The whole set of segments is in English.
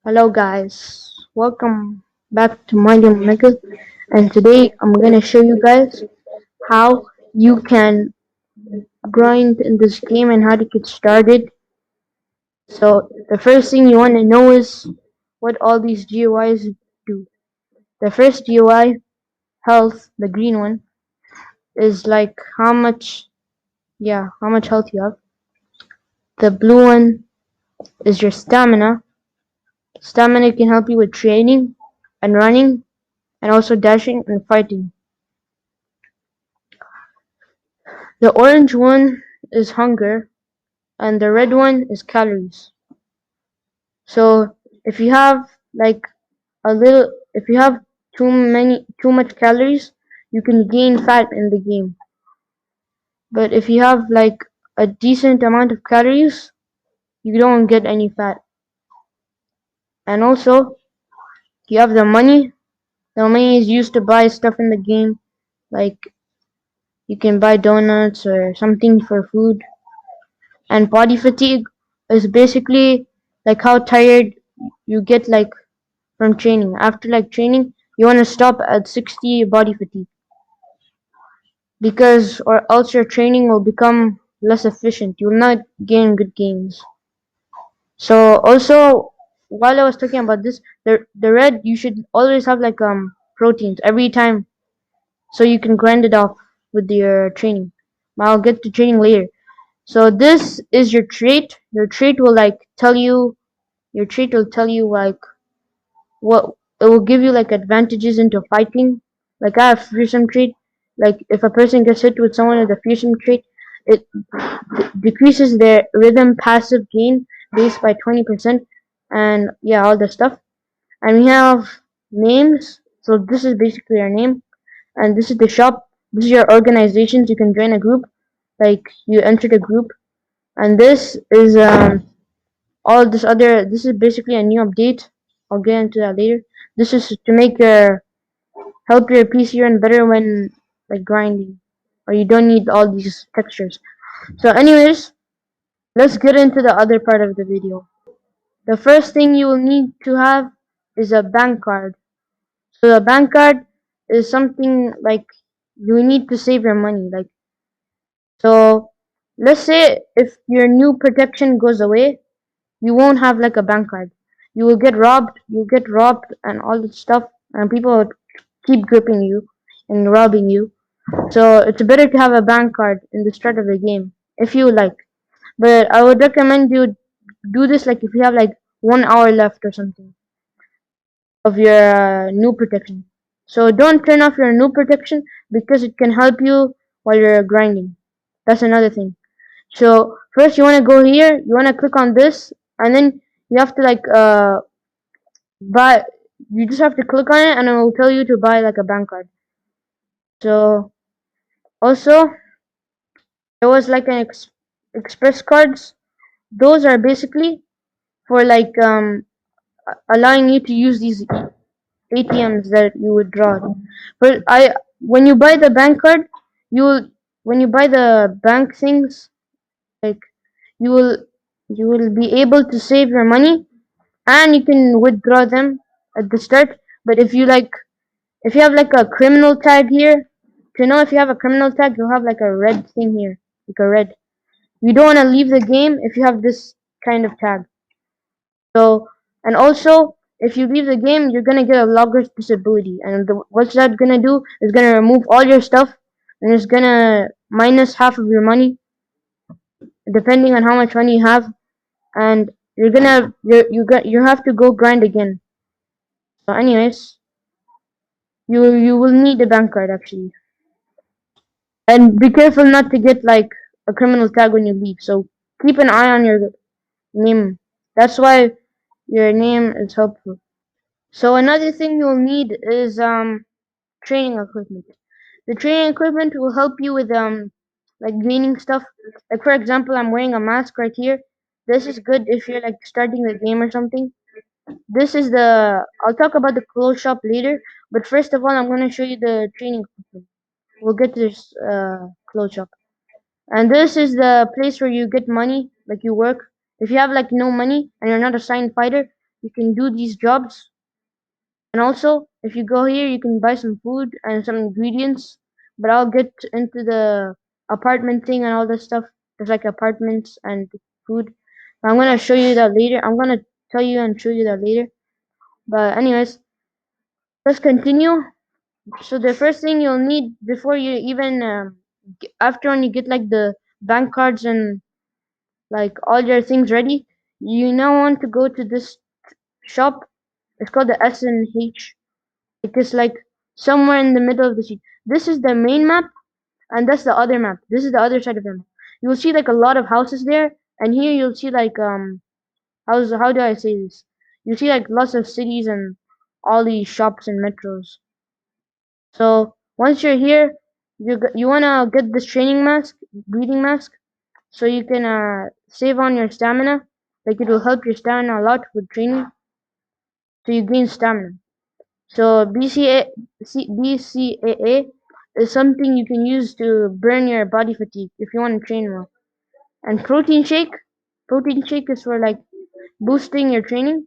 Hello guys, welcome back to Mighty Omega, and today I'm gonna show you guys how you can grind in this game and how to get started. So the first thing you want to know is what all these GUIs do. The first GUI, health, the green one, is like how much health you have. The blue one is your stamina. Stamina can help you with training and running and also dashing and fighting. The orange one is hunger and the red one is calories. So if you have like if you have too much calories, you can gain fat in the game. But if you have like a decent amount of calories, you don't get any fat. And also, you have the money. The money is used to buy stuff in the game, like you can buy donuts or something for food. And body fatigue is basically like how tired you get like from training. After like training, you want to stop at 60 body fatigue because or else your training will become less efficient. You will not gain good gains. So also while I was talking about this, the red you should always have like proteins every time so you can grind it off with your training. I'll get to training later. So this is your trait. Your trait will like tell you your trait will tell you like what it will give you like advantages into fighting. Like I have fearsome trait. Like if a person gets hit with someone with a fearsome trait, it decreases their rhythm passive gain base by 20%, and yeah, all the stuff. And we have names. So this is basically your name, and this is the shop. This is your organizations. You can join a group. Like you enter the group, and this is all this other. This is basically a new update. I'll get into that later. This is to make your help your PC run better when like grinding, or you don't need all these textures. So, anyways, let's get into the other part of the video. The first thing you will need to have is a bank card. So the bank card is something like you need to save your money. Like so, let's say if your new protection goes away, you won't have like a bank card. You will get robbed. You'll get robbed and all that stuff, and people will keep gripping you and robbing you. So it's better to have a bank card in the start of the game if you like. But I would recommend you do this like if you have like 1 hour left or something of your new protection. So don't turn off your new protection because it can help you while you're grinding. That's another thing. So first you want to go here, you want to click on this, and then you have to like buy. You just have to click on it, and it will tell you to buy like a bank card. So also there was like an express cards. Those are basically for like allowing you to use these ATMs that you withdraw. But when you buy the bank card, you will when you buy the bank things, like you will you will be able to save your money and you can withdraw them at the start. But if you have like a criminal tag here, to know if you have a criminal tag, you'll have like a red thing here, like a red. You don't want to leave the game if you have this kind of tag. So, and also, if you leave the game, you're gonna get a logger's disability, and what's that gonna do is gonna remove all your stuff, and it's gonna minus half of your money, depending on how much money you have, and you have to go grind again. So, anyways, you will need a bank card actually, and be careful not to get like a criminal tag when you leave. So keep an eye on your name. That's why your name is helpful. So another thing you'll need is training equipment. The training equipment will help you with like gaining stuff. Like for example, I'm wearing a mask right here. This is good if you're like starting the game or something. This is the I'll talk about the clothes shop later, but first of all I'm gonna show you the training equipment. We'll get to this clothes shop. And this is the place where you get money, like you work. If you have like no money and you're not a signed fighter, you can do these jobs. And also, if you go here, you can buy some food and some ingredients. But I'll get into the apartment thing and all this stuff. There's like apartments and food. I'm gonna show you that later. I'm gonna tell you and show you that later. But anyways, let's continue. So the first thing you'll need before you even after when you get like the bank cards and like all your things ready, you now want to go to this shop. It's called the S&H. It is like somewhere in the middle of the street. This is the main map, and that's the other map. This is the other side of the map. You'll see like a lot of houses there, and here you'll see like how do I say this? You see like lots of cities and all these shops and metros. So once you're here, you wanna get this training mask, breathing mask, so you can save on your stamina. Like it will help your stamina a lot with training, so you gain stamina. So BCAA is something you can use to burn your body fatigue if you want to train well. And protein shake is for like boosting your training.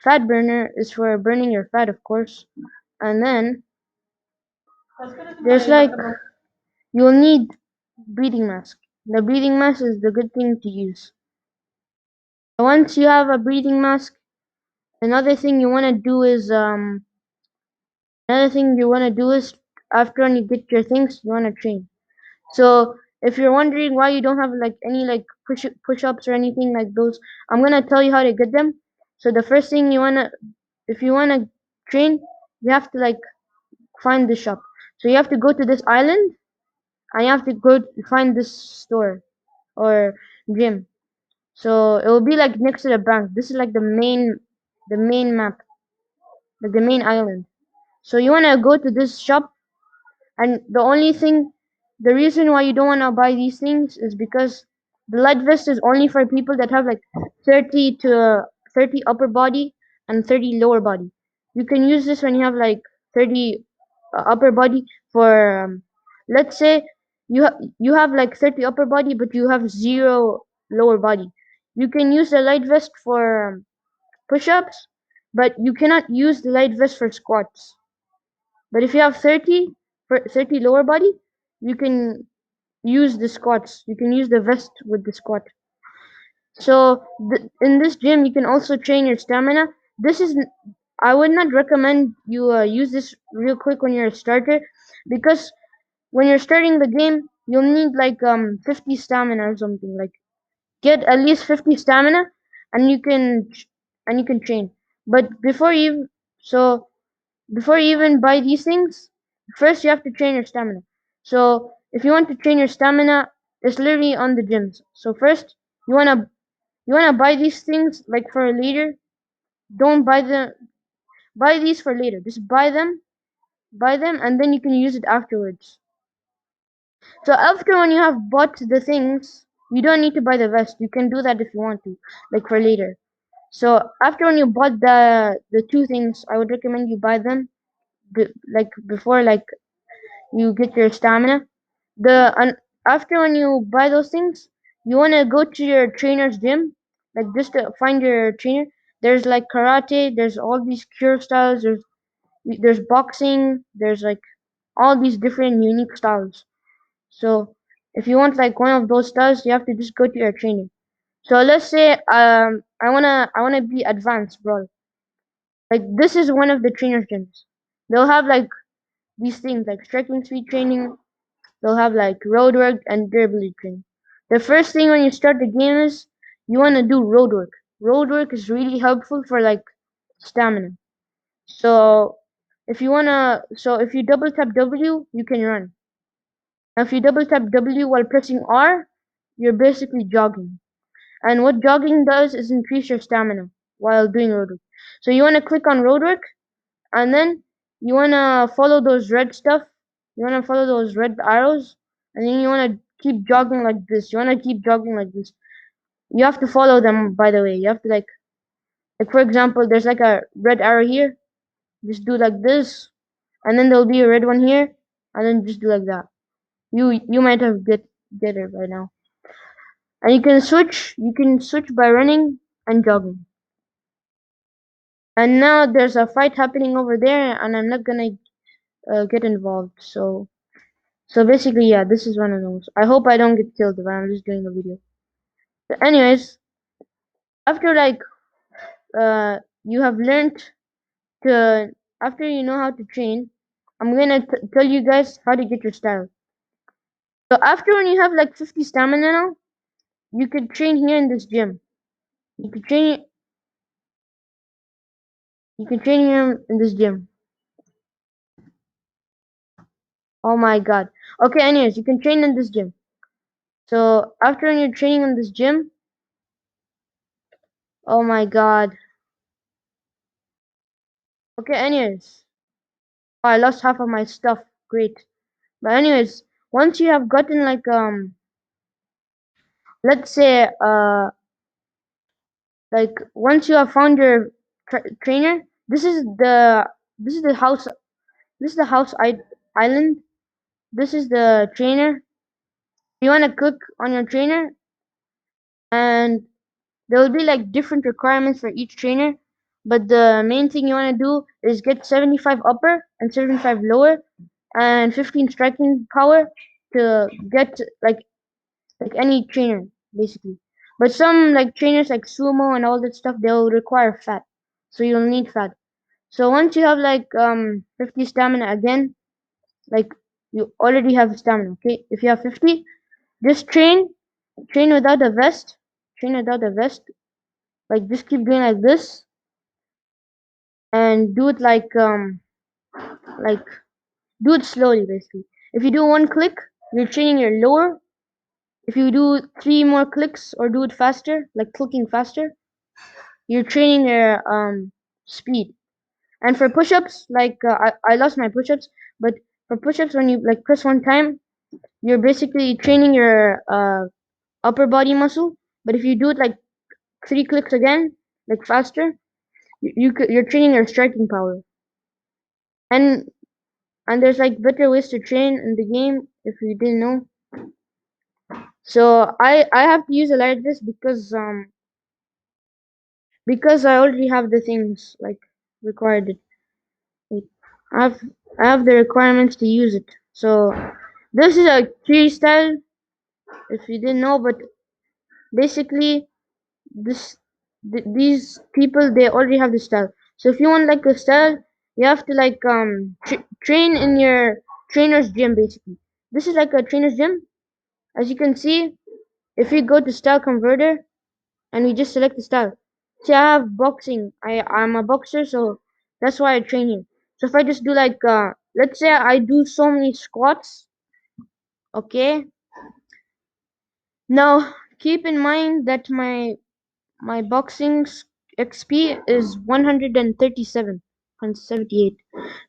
Fat burner is for burning your fat, of course. And then there's like you'll need breathing mask. The breathing mask is the good thing to use. Once you have a breathing mask, another thing you want to do is after you get your things, you want to train. So if you're wondering why you don't have like any like push-ups or anything like those, I'm gonna tell you how to get them. So the first thing if you wanna train, you have to like find the shop. So you have to go to this island, and you have to go find this store or gym. So it will be like next to the bank. This is like the main map, like the main island. So you wanna go to this shop. And the reason why you don't want to buy these things is because the light vest is only for people that have like 30 upper body and 30 lower body. You can use this when you have like 30 upper body for, let's say you have like 30 upper body, but you have 0 lower body. You can use the light vest for push-ups, but you cannot use the light vest for squats. But if you have 30 lower body, you can use the squats. You can use the vest with the squat. So in this gym, you can also train your stamina. I would not recommend you use this real quick when you're a starter, because when you're starting the game, you'll need like 50 stamina or something. Like get at least 50 stamina, and you can train. But so before you even buy these things, first you have to train your stamina. So if you want to train your stamina, it's literally on the gyms. So first you wanna buy these things like for later. Don't buy these for later. Just buy them, and then you can use it afterwards. So after when you have bought the things, you don't need to buy the vest. You can do that if you want to, like for later. So after when you bought the two things, I would recommend you buy them like before like you get your stamina. After when you buy those things, you want to go to your trainer's gym, like just to find your trainer. There's like karate, there's all these cure styles, there's boxing, there's like all these different unique styles. So if you want like one of those styles, you have to just go to your trainer. So let's say I wanna be advanced, bro. Like this is one of the trainer's gyms. They'll have like these things like striking speed training. They'll have like road work and durability training. The first thing when you start the game is you want to do road work. Road work is really helpful for like stamina. So if you double tap W, you can run. If you double tap W while pressing R, you're basically jogging. And what jogging does is increase your stamina while doing road work. So you want to click on road work, and then you want to follow those red stuff. You want to follow those red arrows, and then you want to keep jogging like this. You want to keep jogging like this. You have to follow them, by the way. You have to like for example, there's like a red arrow here. Just do like this, and then there'll be a red one here, and then just do like that. You might have get it right now. And you can switch by running and jogging. And now there's a fight happening over there, and I'm not gonna get involved. So basically, yeah, this is one of those. I hope I don't get killed when I'm just doing a video. So anyways, after like you have learned to, after you know how to train, I'm gonna tell you guys how to get your style. So after when you have like 50 stamina now, you can train here in this gym. You can train. You can train here in this gym. Oh my god. Okay, anyways, you can train in this gym. So after when you're training in this gym, oh my god. Okay, anyways. Oh, I lost half of my stuff. Great. But anyways, once you have gotten like let's say like once you have found your trainer, this is the this is the house this is the house island. This is the trainer. You want to click on your trainer, and there will be like different requirements for each trainer, but the main thing you want to do is get 75 upper and 75 lower and 15 striking power to get like any trainer basically. But some like trainers like sumo and all that stuff, they'll require fat, so you'll need fat. So once you have like 50 stamina again, like you already have stamina. Okay, if you have 50, just train without a vest, train without a vest. Like just keep doing like this and do it like do it slowly basically. If you do one click, you're training your lower. If you do 3 more clicks or do it faster, like clicking faster, you're training your speed. And for push-ups, like I lost my push-ups, but for push-ups when you like press one time, you're basically training your upper body muscle. But if you do it like 3 clicks again, like faster, you're training your striking power. And there's like better ways to train in the game if you didn't know. So I have to use a like this because I already have the things like required. Like, I have I have the requirements to use it. So this is a tree style if you didn't know, but basically this these people they already have the style. So if you want like a style, you have to like train in your trainer's gym basically. This is like a trainer's gym. As you can see, if we go to style converter and we just select the style. See, I have boxing. I'm a boxer, so that's why I train here. So if I just do like let's say I do so many squats, okay. Now keep in mind that my boxing XP is 137.78.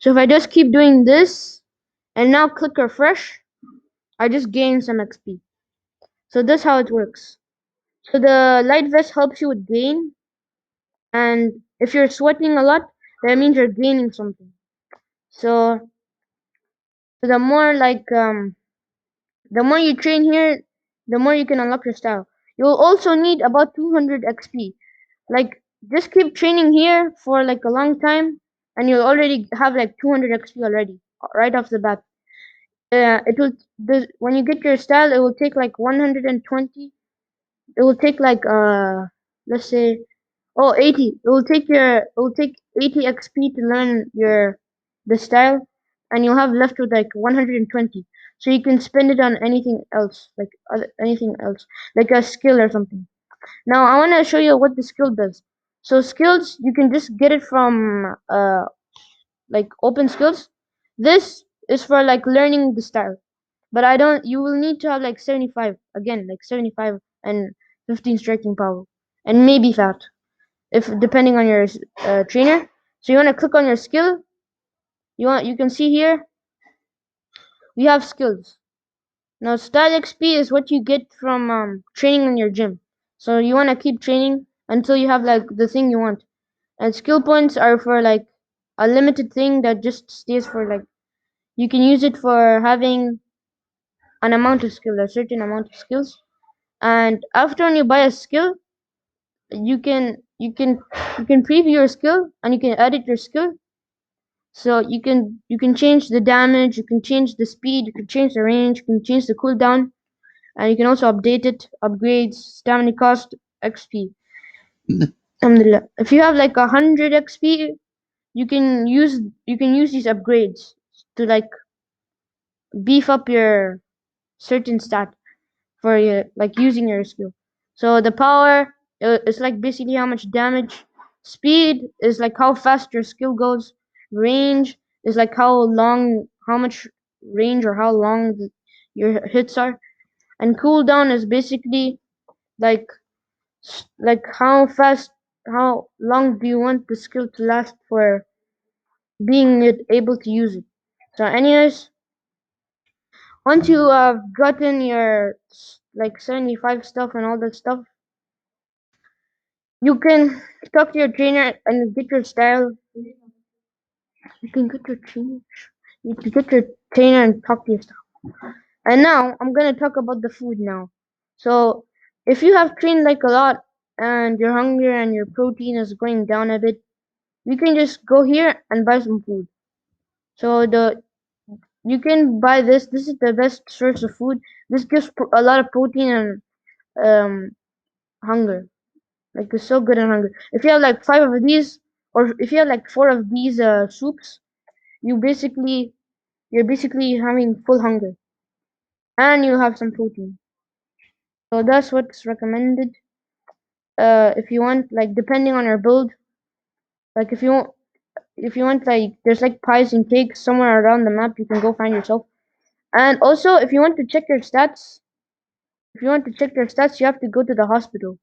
So if I just keep doing this and now click refresh, I just gain some XP. So that's how it works. So the light vest helps you with gain, and if you're sweating a lot, that means you're gaining something. So the more like the more you train here, the more you can unlock your style. You'll also need about 200 XP. Like just keep training here for like a long time, and you'll already have like 200 XP already right off the bat. It will when you get your style, it will take like 120. It will take like let's say 80. It will take 80 XP to learn the style, and you'll have left with like 120. So you can spend it on anything else, like anything else, like a skill or something. Now I want to show you what the skill does. So skills, you can just get it from like open skills. This is for like learning the style. But I don't. You will need to have like 75 again, like 75 and 15 striking power, and maybe fat, if depending on your trainer. So you want to click on your skill. You can see here we have skills. Now style XP is what you get from training in your gym. So you want to keep training until you have like the thing you want. And skill points are for like a limited thing that just stays for like you can use it for having an amount of skill, a certain amount of skills. And after when you buy a skill, you can preview your skill and you can edit your skill. So you can change the damage, you can change the speed, you can change the range, you can change the cooldown, and you can also update it, upgrades, stamina cost, XP. Alhamdulillah. If you have like 100 XP, you can use these upgrades to like beef up your certain stat for your like using your skill. So the power is like basically how much damage. Speed is like how fast your skill goes. Range is like how much range or how long your hits are. And cooldown is basically like how fast, how long do you want the skill to last for being able to use it. So anyways, once you have gotten your like 75 stuff and all that stuff, you can talk to your trainer and get your style. You can get your trainer. You can get your trainer and talk to your style. And now I'm gonna talk about the food now. So if you have trained like a lot and your hunger and your protein is going down a bit, you can just go here and buy some food. So you can buy this. This is the best source of food. This gives a lot of protein and hunger. Like it's so good on hunger. If you have like 5 of these, or if you have like 4 of these soups, you're basically having full hunger, and you have some protein. So that's what's recommended. If you want, like depending on your build, like if you want like there's like pies and cakes somewhere around the map, you can go find yourself. And also, if you want to check your stats, you have to go to the hospital.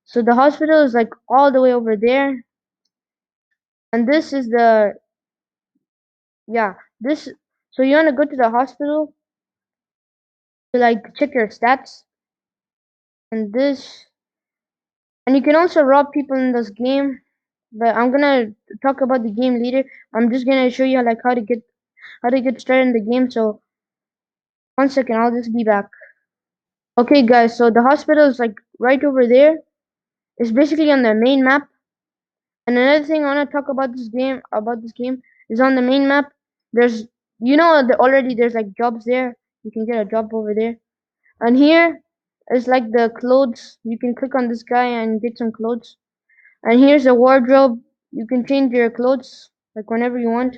So the hospital is like all the way over there, and this is the yeah this. So you want to go to the hospital to like check your stats, and you can also rob people in this game. But I'm gonna talk about the game later. I'm just gonna show you like how to get started in the game. So 1 second, I'll just be back. Okay, guys. So the hospital is like right over there. It's basically on the main map. And another thing I want to talk about this game is on the main map. There's already there's like jobs there. You can get a job over there. And here is like the clothes. You can click on this guy and get some clothes. And here's a wardrobe. You can change your clothes like whenever you want.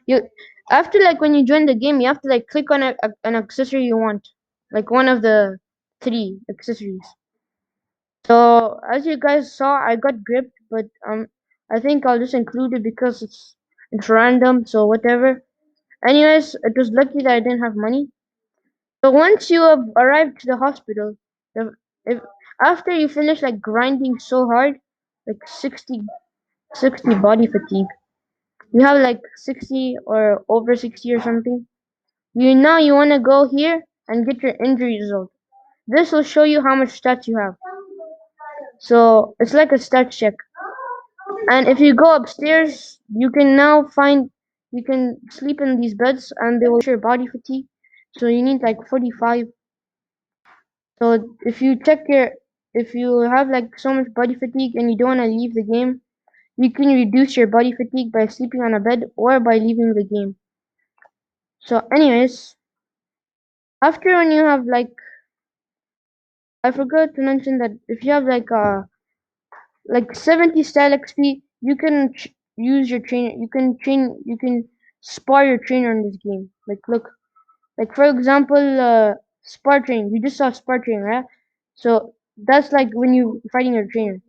You after like when you join the game, you have to like click on an accessory you want, like one of the 3 accessories. So as you guys saw, I got gripped, but I think I'll just include it because it's random. So whatever. Anyways, it was lucky that I didn't have money. So once you have arrived to the hospital, the, if after you finish like grinding so hard, like 60 body fatigue, you have like 60 or over 60 or something. You want to go here and get your injury result. This will show you how much stats you have. So it's like a stat check. And if you go upstairs, you can sleep in these beds and they will your body fatigue. So you need like 45. So if you have like so much body fatigue and you don't want to leave the game, you can reduce your body fatigue by sleeping on a bed or by leaving the game. So anyways, after when you have like, I forgot to mention that if you have like 70 style XP, you can use your trainer. You can spar your trainer in this game. Like look, like for example, spar train. You just saw spar train, right? So that's like when you fighting your trainer.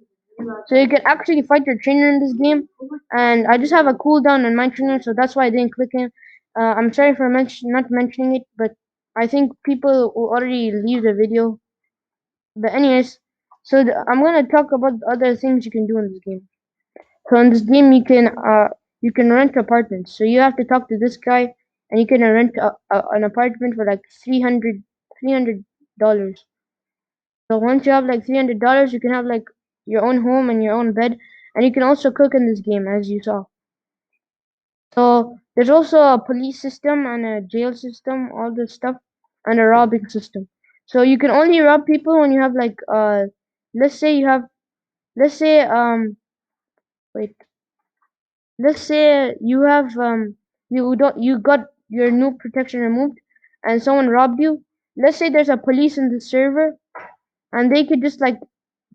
So you can actually fight your trainer in this game. And I just have a cooldown on my trainer, so that's why I didn't click him. I'm sorry for not mentioning it, but I think people will already leave the video. But anyways, so I'm gonna talk about other things you can do in this game. So in this game, you can rent apartments. So you have to talk to this guy, and you can rent an apartment for like $300. So once you have like $300, you can have like your own home and your own bed, and you can also cook in this game, as you saw. So there's also a police system and a jail system, all this stuff, and a robbing system. So you can only rob people when you have like let's say let's say wait let's say you have you got your new protection removed and someone robbed you. Let's say there's a police in the server and they could just like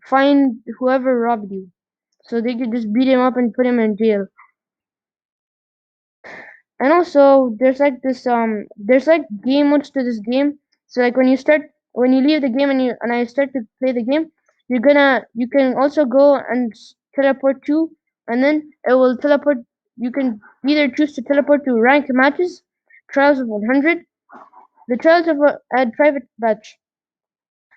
find whoever robbed you, so they could just beat him up and put him in jail. And also there's like game modes to this game. So like when you leave the game and I start to play the game, you can also go and teleport to, and then it will teleport. You can either choose to teleport to ranked matches, trials of 100, the trials of a private match.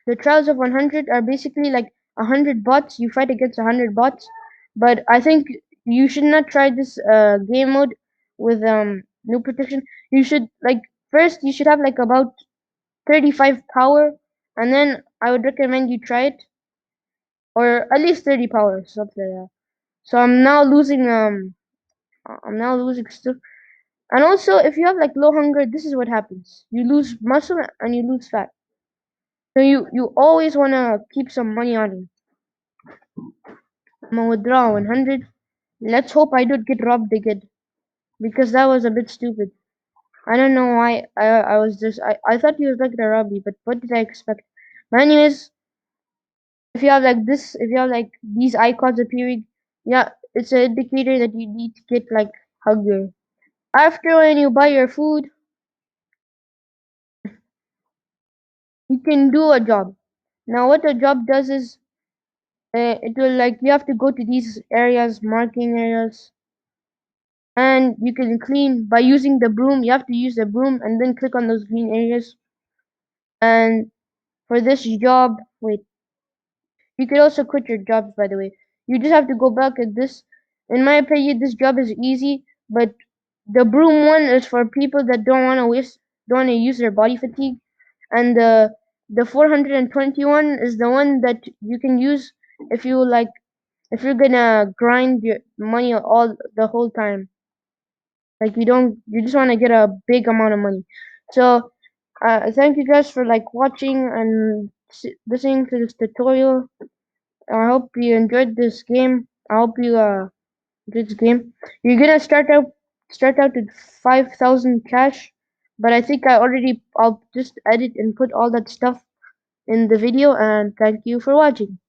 The trials of 100 are basically like 100 bots. You fight against 100 bots. But I think you should not try this game mode with new protection. You should like first you should have like about 35 power, and then I would recommend you try it, or at least 30 power, something like that. So I'm now losing stuff. And also if you have like low hunger, this is what happens. You lose muscle and you lose fat. So you always wanna keep some money on you. I'm gonna withdraw 100. Let's hope I don't get robbed again, because that was a bit stupid. I don't know why I was just I thought he was not gonna rob me, but what did I expect? But anyways, if you have like these icons appearing, yeah, it's an indicator that you need to get like hungry. After when you buy your food, you can do a job. Now what a job does is it will like you have to go to these areas, marking areas, and you can clean by using the broom. You have to use the broom and then click on those green areas. And for this job, wait, you could also quit your jobs, by the way. You just have to go back at this. In my opinion, this job is easy, but the broom one is for people that don't want to use their body fatigue. And the 421 is the one that you can use if you like, if you're gonna grind your money all the whole time. Like you just want to get a big amount of money. So thank you guys for like watching and listening to this tutorial. I hope you enjoyed this game. I hope you enjoyed this game. You're gonna start out with 5,000 cash, but I think I'll just edit and put all that stuff in the video. And thank you for watching.